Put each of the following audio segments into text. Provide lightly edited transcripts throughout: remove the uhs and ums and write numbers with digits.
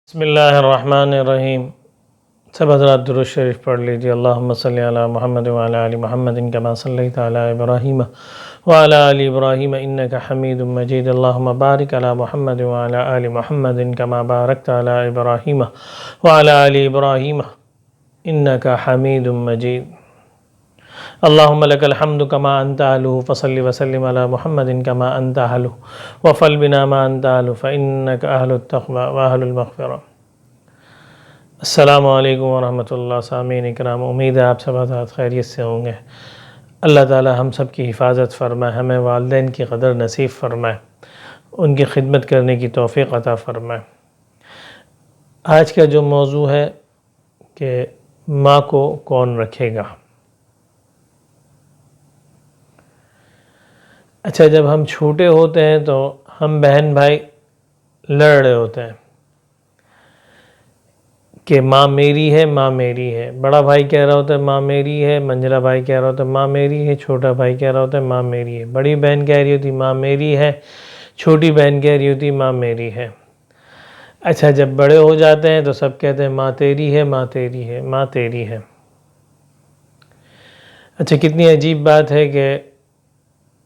بسم اللہ الرحمن الرحیم۔ سب حضرات درود شریف پڑھ لیجیے۔ اللہم صلی علی محمد وعلی آل محمد کما صلیت علی ابراہیم وعلی آل ابراہیم انک حمید مجید۔ اللہم بارک علی محمد وعلی آل محمد کما بارکت علی ابراہیم وعلی آل ابراہیم انک حمید مجید۔ اللہم لک الحمد کما انت اہلہ فصل وسلم علی محمد کما انت اہلہ وفل بنا ما انت اہلہ فانک اہل التقوی واہل المغفرہ۔ السلام علیکم ورحمۃ اللہ۔ سامعین اکرام، امید ہے آپ سب حضرات خیریت سے ہوں گے۔ اللہ تعالی ہم سب کی حفاظت فرمائے، ہمیں والدین کی قدر نصیب فرمائے، ان کی خدمت کرنے کی توفیق عطا فرمائے۔ آج کا جو موضوع ہے کہ ماں کو کون رکھے گا۔ اچھا، جب ہم چھوٹے ہوتے ہیں تو ہم بہن بھائی لڑ رہے ہوتے ہیں کہ ماں میری ہے، ماں میری ہے۔ بڑا بھائی کہہ رہا ہوتا ہے ماں میری ہے، منجلا بھائی کہہ رہا ہوتا ہے ماں میری ہے، چھوٹا بھائی کہہ رہا ہوتا ہے ماں میری ہے، بڑی بہن کہہ رہی ہوتی ماں میری ہے، چھوٹی بہن کہہ رہی ہوتی ماں میری ہے۔ اچھا، جب بڑے ہو جاتے ہیں تو سب کہتے ہیں ماں تیری ہے، ماں تیری ہے، ماں تیری ہے۔ اچھا، کتنی عجیب بات ہے کہ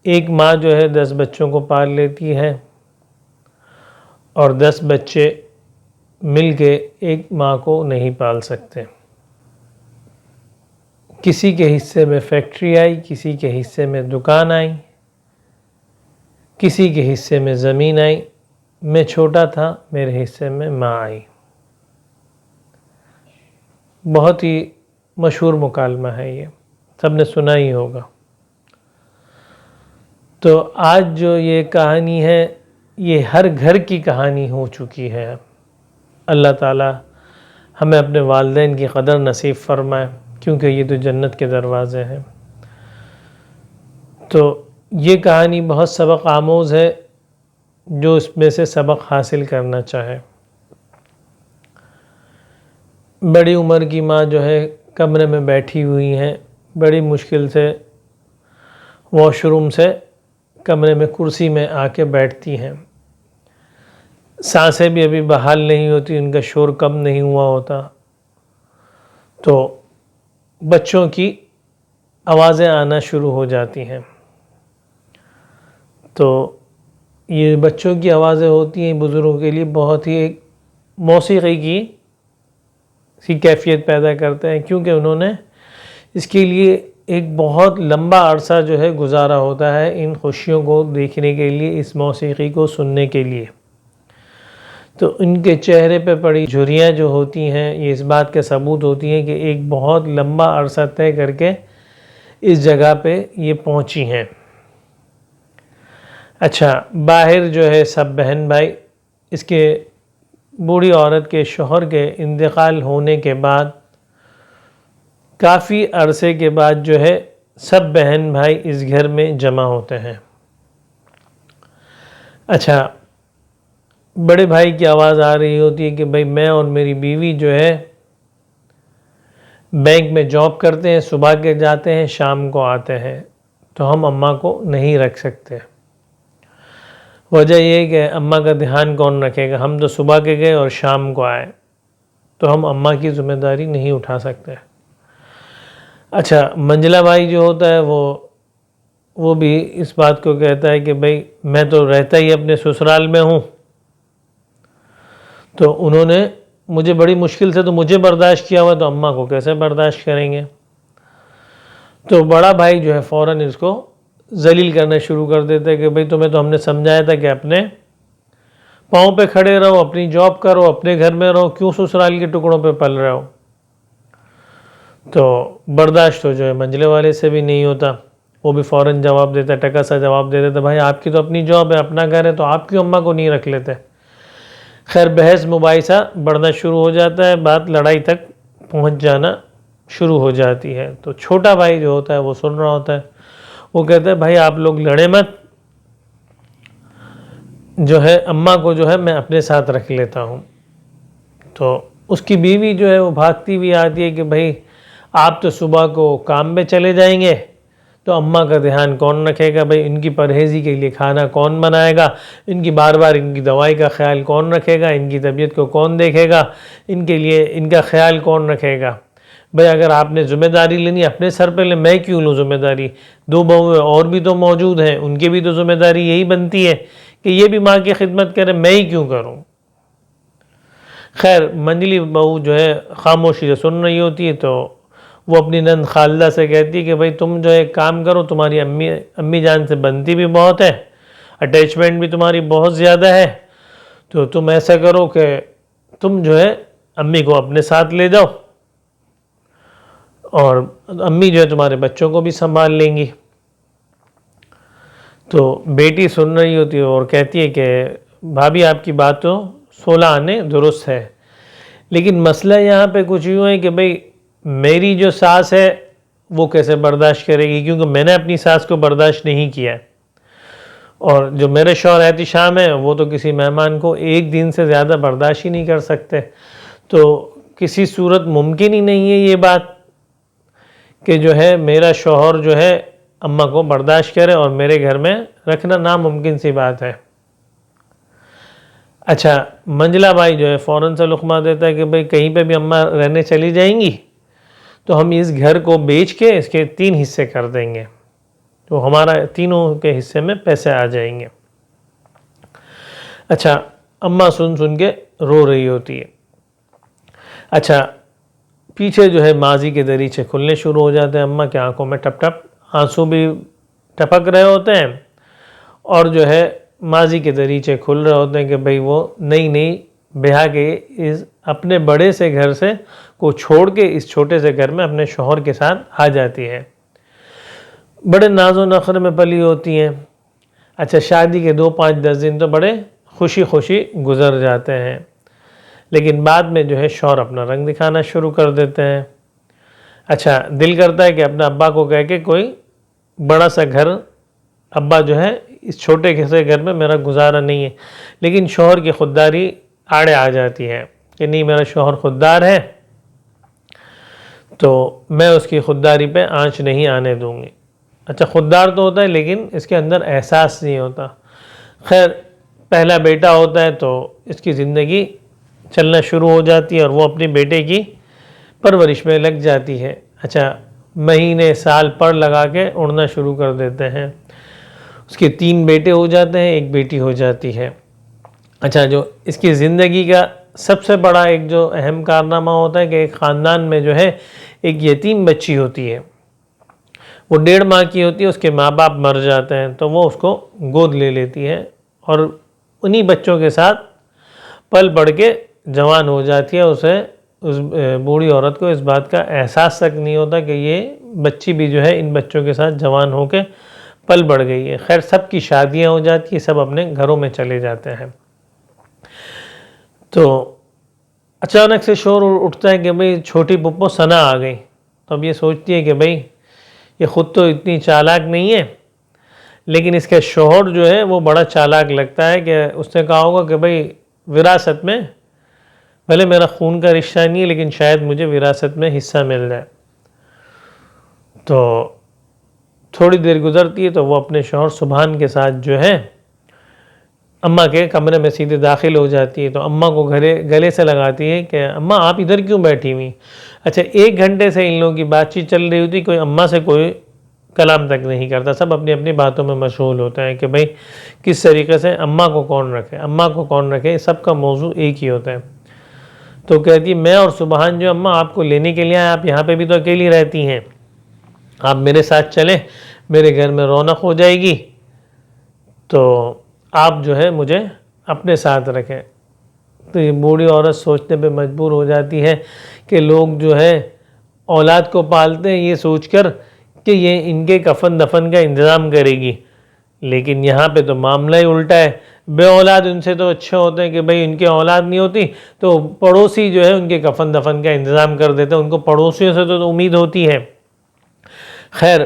ایک ماں جو ہے 10 بچوں کو پال لیتی ہے اور 10 بچے مل کے ایک ماں کو نہیں پال سکتے۔ کسی کے حصے میں فیکٹری آئی، کسی کے حصے میں دکان آئی، کسی کے حصے میں زمین آئی۔ میں چھوٹا تھا، میرے حصے میں ماں آئی۔ بہت ہی مشہور مکالمہ ہے، یہ سب نے سنا ہی ہوگا۔ تو آج جو یہ کہانی ہے، یہ ہر گھر کی کہانی ہو چکی ہے۔ اللہ تعالی ہمیں اپنے والدین کی قدر نصیب فرمائے، کیونکہ یہ تو جنت کے دروازے ہیں۔ تو یہ کہانی بہت سبق آموز ہے، جو اس میں سے سبق حاصل کرنا چاہے۔ بڑی عمر کی ماں جو ہے کمرے میں بیٹھی ہوئی ہیں، بڑی مشکل سے واش روم سے کمرے میں کرسی میں آ کے بیٹھتی ہیں۔ سانسیں بھی ابھی بحال نہیں ہوتی، ان کا شور کم نہیں ہوا ہوتا، تو بچوں کی آوازیں آنا شروع ہو جاتی ہیں۔ تو یہ بچوں کی آوازیں ہوتی ہیں بزرگوں کے لیے بہت ہی ایک موسیقی کی سی کیفیت پیدا کرتے ہیں، کیونکہ انہوں نے اس کے لیے ایک بہت لمبا عرصہ جو ہے گزارا ہوتا ہے ان خوشیوں کو دیکھنے کے لیے، اس موسیقی کو سننے کے لیے۔ تو ان کے چہرے پہ پڑی جھریاں جو ہوتی ہیں، یہ اس بات کے ثبوت ہوتی ہیں کہ ایک بہت لمبا عرصہ طے کر کے اس جگہ پہ یہ پہنچی ہیں۔ اچھا، باہر جو ہے سب بہن بھائی اس کے بوڑھی عورت کے شوہر کے انتقال ہونے کے بعد کافی عرصے کے بعد جو ہے سب بہن بھائی اس گھر میں جمع ہوتے ہیں۔ اچھا، بڑے بھائی کی آواز آ رہی ہوتی ہے کہ بھئی میں اور میری بیوی جو ہے بینک میں جاب کرتے ہیں، صبح کے جاتے ہیں، شام کو آتے ہیں، تو ہم اماں کو نہیں رکھ سکتے۔ وجہ یہ ہے کہ اماں کا دھیان کون رکھے گا، ہم تو صبح کے گئے اور شام کو آئے، تو ہم اماں کی ذمہ داری نہیں اٹھا سکتے۔ اچھا، منجلا بھائی جو ہوتا ہے وہ بھی اس بات کو کہتا ہے کہ بھئی میں تو رہتا ہی اپنے سسرال میں ہوں، تو انہوں نے مجھے بڑی مشکل سے تو مجھے برداشت کیا ہوا، تو اماں کو کیسے برداشت کریں گے۔ تو بڑا بھائی جو ہے فوراً اس کو ذلیل کرنا شروع کر دیتا ہے کہ بھئی تمہیں تو ہم نے سمجھایا تھا کہ اپنے پاؤں پہ کھڑے رہو، اپنی جاب کرو، اپنے گھر میں رہو، کیوں سسرال کے ٹکڑوں پہ پل رہے ہو۔ تو برداشت تو جو ہے منجلے والے سے بھی نہیں ہوتا، وہ بھی فوراً جواب دیتا ہے، ٹکا سا جواب دے دیتا ہے، بھائی آپ کی تو اپنی جاب ہے، اپنا گھر ہے، تو آپ کیوں اماں کو نہیں رکھ لیتے۔ خیر، بحث مباحثہ بڑھنا شروع ہو جاتا ہے، بات لڑائی تک پہنچ جانا شروع ہو جاتی ہے۔ تو چھوٹا بھائی جو ہوتا ہے وہ سن رہا ہوتا ہے، وہ کہتا ہے بھائی آپ لوگ لڑے مت، جو ہے اماں کو جو ہے میں اپنے ساتھ رکھ لیتا ہوں۔ تو اس کی بیوی جو ہے وہ بھاگتی ہوئی آتی ہے کہ بھائی آپ تو صبح کو کام پہ چلے جائیں گے، تو اماں کا دھیان کون رکھے گا بھائی؟ ان کی پرہیزی کے لیے کھانا کون بنائے گا؟ ان کی بار بار ان کی دوائی کا خیال کون رکھے گا؟ ان کی طبیعت کو کون دیکھے گا؟ ان کے لیے ان کا خیال کون رکھے گا؟ بھائی اگر آپ نے ذمہ داری لینی اپنے سر پہ لیں، میں کیوں لوں ذمہ داری؟ 2 بہویں اور بھی تو موجود ہیں، ان کی بھی تو ذمہ داری یہی بنتی ہے کہ یہ بھی ماں کی خدمت کرے، میں ہی کیوں کروں؟ خیر منجلی بہو جو ہے خاموشی سے سن رہی ہوتی ہے، تو وہ اپنی نند خالدہ سے کہتی ہے کہ بھائی تم جو ہے کام کرو، تمہاری امی جان سے بنتی بھی بہت ہے، اٹیچمنٹ بھی تمہاری بہت زیادہ ہے، تو تم ایسا کرو کہ تم جو ہے امی کو اپنے ساتھ لے جاؤ، اور امی جو ہے تمہارے بچوں کو بھی سنبھال لیں گی۔ تو بیٹی سن رہی ہوتی ہے اور کہتی ہے کہ بھابھی آپ کی بات تو 16 آنے درست ہے، لیکن مسئلہ یہاں پہ کچھ یوں ہے کہ بھئی میری جو ساس ہے وہ کیسے برداشت کرے گی، کیونکہ میں نے اپنی ساس کو برداشت نہیں کیا ہے، اور جو میرے شوہر احتشام ہے وہ تو کسی مہمان کو 1 دن سے زیادہ برداشت ہی نہیں کر سکتے، تو کسی صورت ممکن ہی نہیں ہے یہ بات کہ جو ہے میرا شوہر جو ہے اماں کو برداشت کرے اور میرے گھر میں رکھنا ناممکن سی بات ہے۔ اچھا منجلا بائی جو ہے فوراً سے لقمہ دیتا ہے کہ بھئی کہیں پہ بھی اماں رہنے چلی جائیں گی تو ہم اس گھر کو بیچ کے اس کے 3 حصے کر دیں گے، تو ہمارا تینوں کے حصے میں پیسے آ جائیں گے۔ اچھا اماں سن کے رو رہی ہوتی ہے۔ اچھا پیچھے جو ہے ماضی کے دریچے کھلنے شروع ہو جاتے ہیں، اماں کے آنکھوں میں ٹپ ٹپ آنسو بھی ٹپک رہے ہوتے ہیں، اور جو ہے ماضی کے دریچے کھل رہے ہوتے ہیں کہ بھئی وہ نئی بیاہ کے اس اپنے بڑے سے گھر سے کو چھوڑ کے اس چھوٹے سے گھر میں اپنے شوہر کے ساتھ آ جاتی ہے، بڑے ناز و نخر میں پلی ہوتی ہیں۔ اچھا شادی کے 2-5-10 دن تو بڑے خوشی گزر جاتے ہیں، لیکن بعد میں جو ہے شوہر اپنا رنگ دکھانا شروع کر دیتے ہیں۔ اچھا دل کرتا ہے کہ اپنے ابا کو کہہ کے کوئی بڑا سا گھر، ابا جو ہے اس چھوٹے سے گھر میں میرا گزارا نہیں ہے، لیکن شوہر کی خودداری آڑے آ جاتی ہے کہ نہیں میرا شوہر خوددار ہے تو میں اس کی خودداری پہ آنچ نہیں آنے دوں گی۔ اچھا خوددار تو ہوتا ہے لیکن اس کے اندر احساس نہیں ہوتا۔ خیر پہلا بیٹا ہوتا ہے تو اس کی زندگی چلنا شروع ہو جاتی ہے اور وہ اپنے بیٹے کی پرورش میں لگ جاتی ہے۔ اچھا مہینے سال پڑھ لگا کے اڑنا شروع کر دیتے ہیں، اس کے 3 بیٹے ہو جاتے ہیں، 1 بیٹی ہو جاتی ہے۔ اچھا جو اس کی زندگی کا سب سے بڑا ایک جو اہم کارنامہ ہوتا ہے کہ ایک خاندان میں جو ہے ایک یتیم بچی ہوتی ہے، وہ 1.5 ماہ کی ہوتی ہے، اس کے ماں باپ مر جاتے ہیں تو وہ اس کو گود لے لیتی ہے اور انہی بچوں کے ساتھ پل بڑھ کے جوان ہو جاتی ہے۔ اس بوڑھی عورت کو اس بات کا احساس تک نہیں ہوتا کہ یہ بچی بھی جو ہے ان بچوں کے ساتھ جوان ہو کے پل بڑھ گئی ہے۔ خیر سب کی شادیاں ہو جاتی ہیں، سب اپنے گھروں میں چلے جاتے ہیں، تو اچانک سے شور اٹھتا ہے کہ بھئی چھوٹی پپو ثنا آ گئی، تو اب یہ سوچتی ہے کہ بھئی یہ خود تو اتنی چالاک نہیں ہے، لیکن اس کے شوہر جو ہے وہ بڑا چالاک لگتا ہے کہ اس نے کہا ہوگا کہ بھئی وراثت میں بھلے میرا خون کا رشتہ نہیں ہے لیکن شاید مجھے وراثت میں حصہ مل جائے۔ تو تھوڑی دیر گزرتی ہے تو وہ اپنے شوہر سبحان کے ساتھ جو ہے اماں کے کمرے میں سیدھے داخل ہو جاتی ہے، تو اماں کو گلے سے لگاتی ہے کہ اماں آپ ادھر کیوں بیٹھی ہوئی؟ اچھا 1 گھنٹے سے ان لوگوں کی بات چیت چل رہی ہوتی، کوئی اماں سے کوئی کلام تک نہیں کرتا، سب اپنی اپنی باتوں میں مشغول ہوتے ہیں کہ بھئی کس طریقے سے اماں کو کون رکھے، سب کا موضوع ایک ہی ہوتا ہے۔ تو کہتی میں اور سبحان جو اماں آپ کو لینے کے لیے آئے، آپ یہاں پہ بھی تو اکیلی رہتی ہیں، آپ میرے ساتھ چلیں، میرے گھر میں رونق ہو جائے گی، تو آپ جو ہے مجھے اپنے ساتھ رکھیں۔ تو یہ بوڑھی عورت سوچنے پہ مجبور ہو جاتی ہے کہ لوگ جو ہے اولاد کو پالتے ہیں یہ سوچ کر کہ یہ ان کے کفن دفن کا انتظام کرے گی، لیکن یہاں پہ تو معاملہ ہی الٹا ہے، بے اولاد ان سے تو اچھے ہوتے ہیں کہ بھئی ان کے اولاد نہیں ہوتی تو پڑوسی جو ہے ان کے کفن دفن کا انتظام کر دیتے ہیں، ان کو پڑوسیوں سے تو امید ہوتی ہے۔ خیر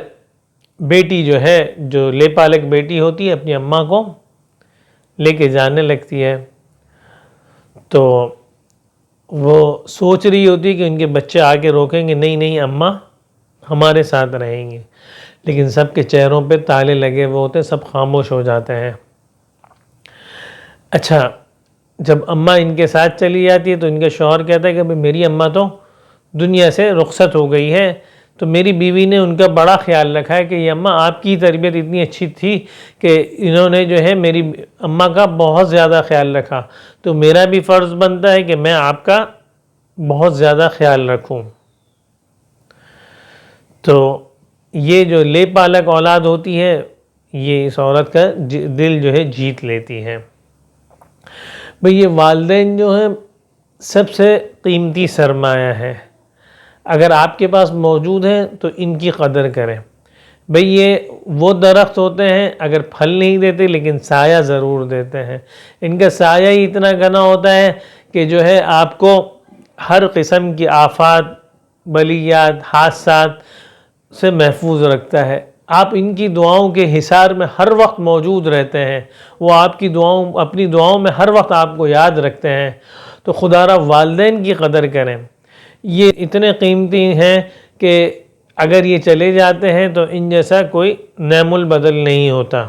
بیٹی جو ہے جو لے پالک بیٹی ہوتی ہے اپنی اماں کو لے کے جانے لگتی ہے، تو وہ سوچ رہی ہوتی ہے کہ ان کے بچے آ کے روکیں گے، نہیں اماں ہمارے ساتھ رہیں گے، لیکن سب کے چہروں پہ تالے لگے ہوئے ہوتے ہیں، سب خاموش ہو جاتے ہیں۔ اچھا، جب اماں ان کے ساتھ چلی جاتی ہے تو ان کے شوہر کہتا ہے کہ میری اماں تو دنیا سے رخصت ہو گئی ہے، تو میری بیوی نے ان کا بڑا خیال رکھا ہے کہ یہ اماں آپ کی تربیت اتنی اچھی تھی کہ انہوں نے جو ہے میری اماں کا بہت زیادہ خیال رکھا، تو میرا بھی فرض بنتا ہے کہ میں آپ کا بہت زیادہ خیال رکھوں۔ تو یہ جو لے پالک اولاد ہوتی ہے، یہ اس عورت کا دل جو ہے جیت لیتی ہے۔ بھئی یہ والدین جو ہیں سب سے قیمتی سرمایہ ہے، اگر آپ کے پاس موجود ہیں تو ان کی قدر کریں۔ بھئی یہ وہ درخت ہوتے ہیں اگر پھل نہیں دیتے لیکن سایہ ضرور دیتے ہیں، ان کا سایہ ہی اتنا گھنا ہوتا ہے کہ جو ہے آپ کو ہر قسم کی آفات، بلیات، حادثات سے محفوظ رکھتا ہے۔ آپ ان کی دعاؤں کے حصار میں ہر وقت موجود رہتے ہیں، وہ آپ کی اپنی دعاؤں میں ہر وقت آپ کو یاد رکھتے ہیں۔ تو خدا را والدین کی قدر کریں، یہ اتنے قیمتی ہیں کہ اگر یہ چلے جاتے ہیں تو ان جیسا کوئی نعم البدل نہیں ہوتا۔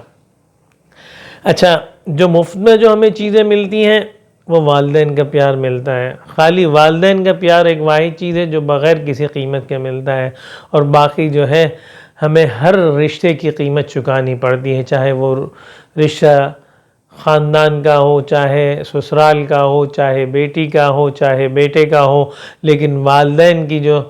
اچھا، جو مفت میں جو ہمیں چیزیں ملتی ہیں وہ والدین کا پیار ملتا ہے، خالی والدین کا پیار ایک واحد چیز ہے جو بغیر کسی قیمت کے ملتا ہے، اور باقی جو ہے ہمیں ہر رشتے کی قیمت چکانی پڑتی ہے، چاہے وہ رشتہ خاندان کا ہو، چاہے سسرال کا ہو، چاہے بیٹی کا ہو، چاہے بیٹے کا ہو، لیکن والدین کی جو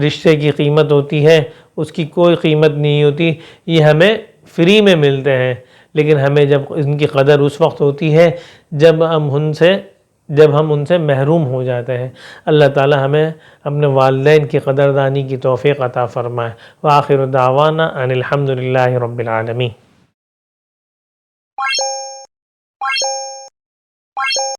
رشتے کی قیمت ہوتی ہے اس کی کوئی قیمت نہیں ہوتی، یہ ہمیں فری میں ملتے ہیں، لیکن ہمیں جب ان کی قدر اس وقت ہوتی ہے جب ہم ان سے محروم ہو جاتے ہیں۔ اللہ تعالی ہمیں اپنے والدین کی قدردانی کی توفیق عطا فرمائے۔ وآخر دعوانا ان الحمد للہ رب العالمین۔